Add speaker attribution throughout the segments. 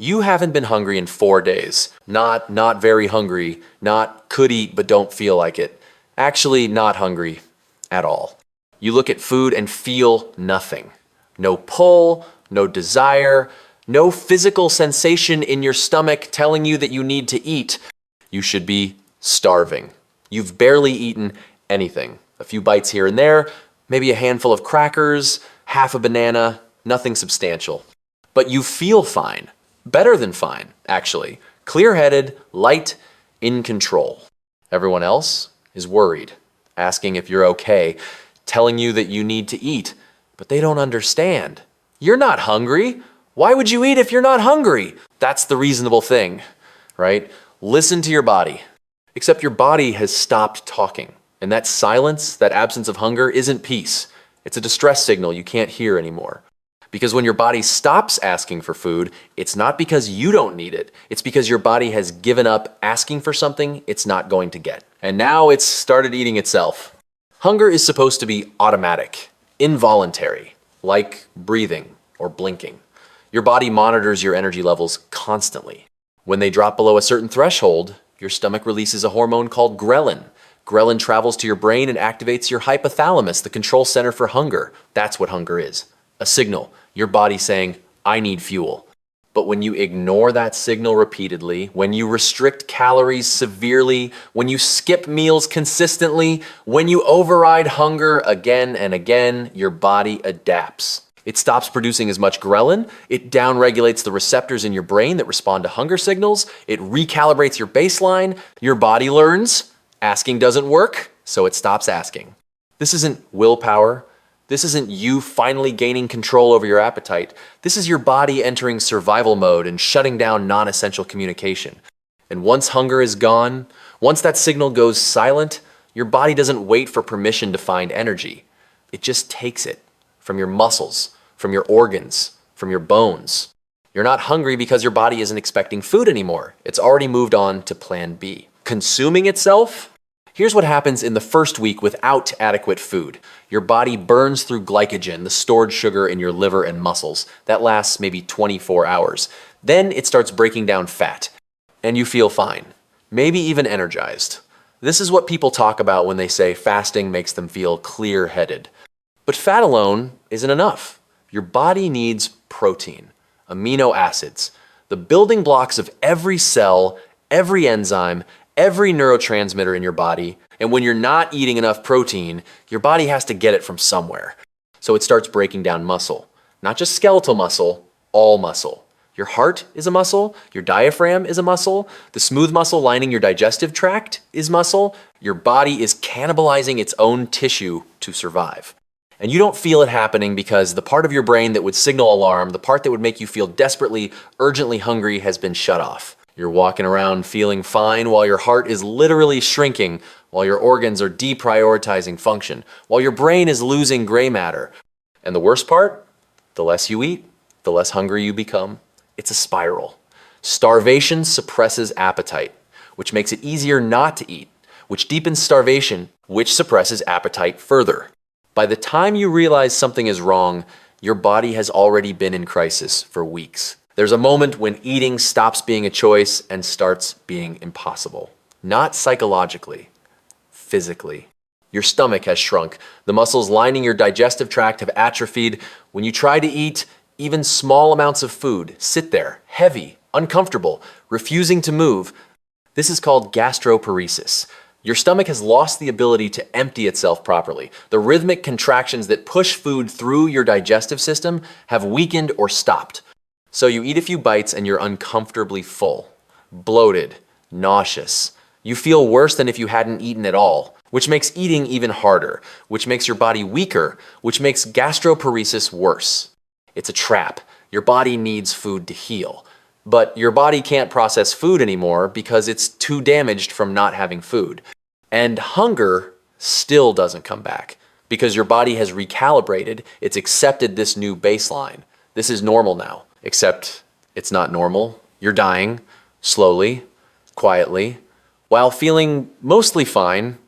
Speaker 1: You haven't been hungry in 4 days. Not very hungry, not could eat but don't feel like it. Actually, not hungry at all. You look at food and feel nothing. No pull, no desire, no physical sensation in your stomach telling you that you need to eat. You should be starving. You've barely eaten anything. A few bites here and there, maybe a handful of crackers, half a banana, nothing substantial. But you feel fine. Better than fine, actually. Clear-headed, light, in control. Everyone else is worried, asking if you're okay, telling you that you need to eat, but they don't understand. You're not hungry. Why would you eat if you're not hungry? That's the reasonable thing, right? Listen to your body. Except your body has stopped talking. And that silence, that absence of hunger, isn't peace. It's a distress signal you can't hear anymore. Because when your body stops asking for food, it's not because you don't need it. It's because your body has given up asking for something it's not going to get. And now it's started eating itself. Hunger is supposed to be automatic, involuntary, like breathing or blinking. Your body monitors your energy levels constantly. When they drop below a certain threshold, your stomach releases a hormone called ghrelin. Ghrelin travels to your brain and activates your hypothalamus, the control center for hunger. That's what hunger is. A signal, your body saying, I need fuel. But when you ignore that signal repeatedly, when you restrict calories severely, when you skip meals consistently, when you override hunger again and again, your body adapts. It stops producing as much ghrelin, it downregulates the receptors in your brain that respond to hunger signals, it recalibrates your baseline, your body learns, asking doesn't work, so it stops asking. This isn't willpower. This isn't you finally gaining control over your appetite. This is your body entering survival mode and shutting down non-essential communication. And once hunger is gone, once that signal goes silent, your body doesn't wait for permission to find energy. It just takes it from your muscles, from your organs, from your bones. You're not hungry because your body isn't expecting food anymore. It's already moved on to plan B. Consuming itself? Here's what happens in the first week without adequate food. Your body burns through glycogen, the stored sugar in your liver and muscles. That lasts maybe 24 hours. Then it starts breaking down fat, and you feel fine, maybe even energized. This is what people talk about when they say fasting makes them feel clear-headed. But fat alone isn't enough. Your body needs protein, amino acids, the building blocks of every cell, every enzyme, every neurotransmitter in your body, and when you're not eating enough protein, your body has to get it from somewhere. So it starts breaking down muscle. Not just skeletal muscle, all muscle. Your heart is a muscle, your diaphragm is a muscle, the smooth muscle lining your digestive tract is muscle. Your body is cannibalizing its own tissue to survive. And you don't feel it happening because the part of your brain that would signal alarm, the part that would make you feel desperately, urgently hungry has been shut off. You're walking around feeling fine while your heart is literally shrinking, while your organs are deprioritizing function, while your brain is losing gray matter. And the worst part? The less you eat, the less hungry you become. It's a spiral. Starvation suppresses appetite, which makes it easier not to eat, which deepens starvation, which suppresses appetite further. By the time you realize something is wrong, your body has already been in crisis for weeks. There's a moment when eating stops being a choice and starts being impossible. Not psychologically, physically. Your stomach has shrunk. The muscles lining your digestive tract have atrophied. When you try to eat, even small amounts of food sit there, heavy, uncomfortable, refusing to move. This is called gastroparesis. Your stomach has lost the ability to empty itself properly. The rhythmic contractions that push food through your digestive system have weakened or stopped. So you eat a few bites and you're uncomfortably full, bloated, nauseous. You feel worse than if you hadn't eaten at all, which makes eating even harder, which makes your body weaker, which makes gastroparesis worse. It's a trap. Your body needs food to heal. But your body can't process food anymore because it's too damaged from not having food. And hunger still doesn't come back because your body has recalibrated. It's accepted this new baseline. This is normal now. Except it's not normal. You're dying, slowly, quietly, while feeling mostly fine.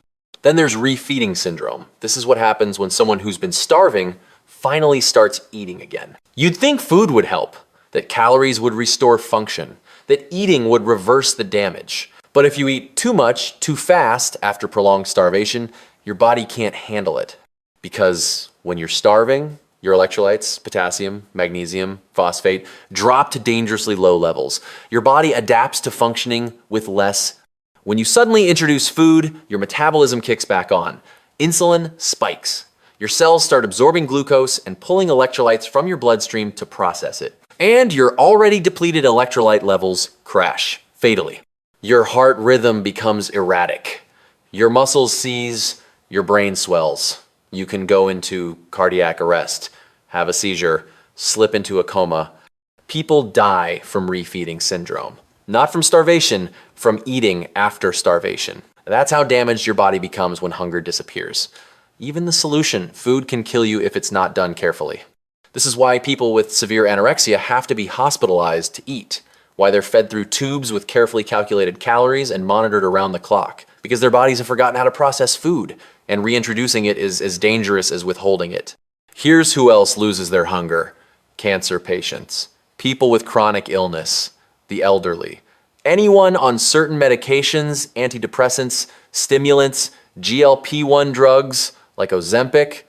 Speaker 1: Then there's refeeding syndrome. This is what happens when someone who's been starving finally starts eating again. You'd think food would help. that calories would restore function, that eating would reverse the damage. But if you eat too much, too fast after prolonged starvation, your body can't handle it. Because when you're starving, your electrolytes, potassium, magnesium, phosphate, drop to dangerously low levels. Your body adapts to functioning with less. When you suddenly introduce food, your metabolism kicks back on. Insulin spikes. Your cells start absorbing glucose and pulling electrolytes from your bloodstream to process it. And your already depleted electrolyte levels crash, fatally. Your heart rhythm becomes erratic. Your muscles seize, your brain swells. You can go into cardiac arrest, have a seizure, slip into a coma. People die from refeeding syndrome. Not from starvation, from eating after starvation. That's how damaged your body becomes when hunger disappears. Even the solution, food can kill you if it's not done carefully. This is why people with severe anorexia have to be hospitalized to eat, why they're fed through tubes with carefully calculated calories and monitored around the clock, because their bodies have forgotten how to process food, and reintroducing it is as dangerous as withholding it. Here's who else loses their hunger: cancer patients, people with chronic illness, the elderly, anyone on certain medications, antidepressants, stimulants, GLP-1 drugs like Ozempic.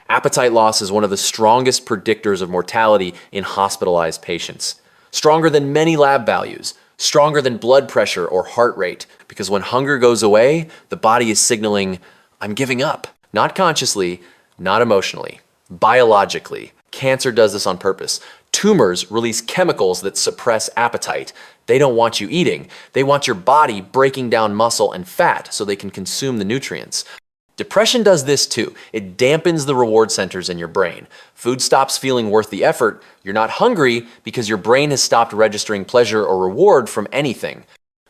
Speaker 1: Appetite loss is one of the strongest predictors of mortality in hospitalized patients. Stronger than many lab values, stronger than blood pressure or heart rate, because when hunger goes away, the body is signaling, I'm giving up. Not consciously, not emotionally, biologically. Cancer does this on purpose. Tumors release chemicals that suppress appetite. They don't want you eating. They want your body breaking down muscle and fat so they can consume the nutrients. Depression does this too. It dampens the reward centers in your brain. Food stops feeling worth the effort. You're not hungry because your brain has stopped registering pleasure or reward from anything.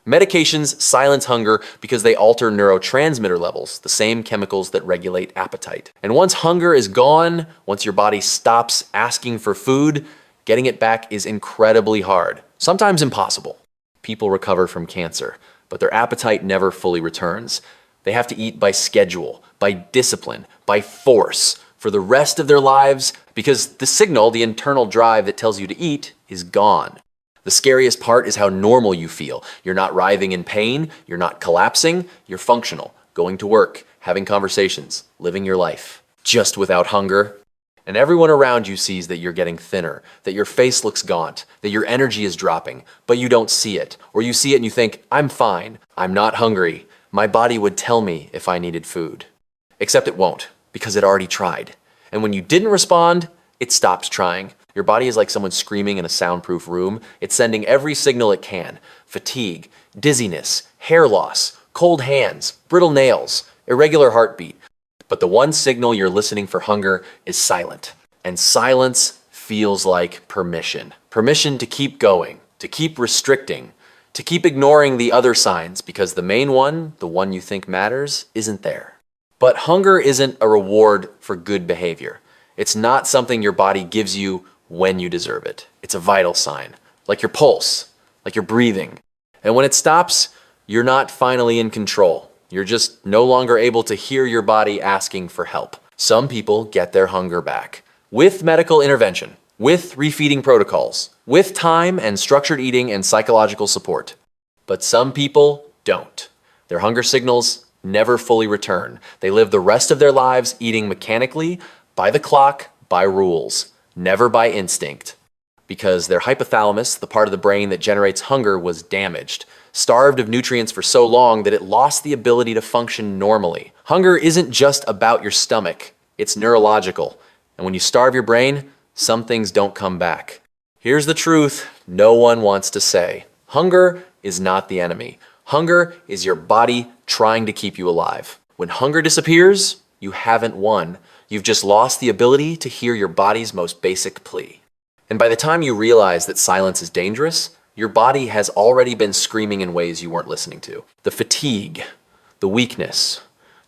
Speaker 1: Medications silence hunger because they alter neurotransmitter levels, the same chemicals that regulate appetite. And once hunger is gone, once your body stops asking for food, getting it back is incredibly hard, sometimes impossible. People recover from cancer, but their appetite never fully returns. They have to eat by schedule, by discipline, by force for the rest of their lives because the signal, the internal drive that tells you to eat, is gone. The scariest part is how normal you feel. You're not writhing in pain, you're not collapsing, you're functional, going to work, having conversations, living your life, just without hunger. And everyone around you sees that you're getting thinner, that your face looks gaunt, that your energy is dropping, but you don't see it. Or you see it and you think, I'm fine, I'm not hungry. My body would tell me if I needed food. Except it won't, because it already tried. And when you didn't respond, it stops trying. Your body is like someone screaming in a soundproof room. It's sending every signal it can: fatigue, dizziness, hair loss, cold hands, brittle nails, irregular heartbeat. But the one signal you're listening for hunger is silent. And silence feels like permission. Permission to keep going, to keep restricting, to keep ignoring the other signs because the main one, the one you think matters, isn't there. But hunger isn't a reward for good behavior. It's not something your body gives you when you deserve it. It's a vital sign, like your pulse, like your breathing. And when it stops, you're not finally in control. You're just no longer able to hear your body asking for help. Some people get their hunger back with medical intervention, with refeeding protocols, with time and structured eating and psychological support. But some people don't. Their hunger signals never fully return. They live the rest of their lives eating mechanically, by the clock, by rules, never by instinct. Because their hypothalamus, the part of the brain that generates hunger, was damaged, starved of nutrients for so long that it lost the ability to function normally. Hunger isn't just about your stomach, it's neurological. And when you starve your brain, some things don't come back. Here's the truth no one wants to say. Hunger is not the enemy. Hunger is your body trying to keep you alive. When hunger disappears, you haven't won. You've just lost the ability to hear your body's most basic plea. And by the time you realize that silence is dangerous, your body has already been screaming in ways you weren't listening to. The fatigue, the weakness,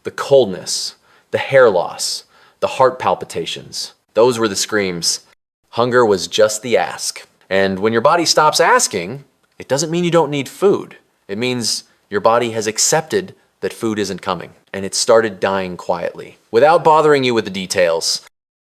Speaker 1: the coldness, the hair loss, the heart palpitations. Those were the screams. Hunger was just the ask. And when your body stops asking, it doesn't mean you don't need food. It means your body has accepted that food isn't coming, and it started dying quietly. Without bothering you with the details,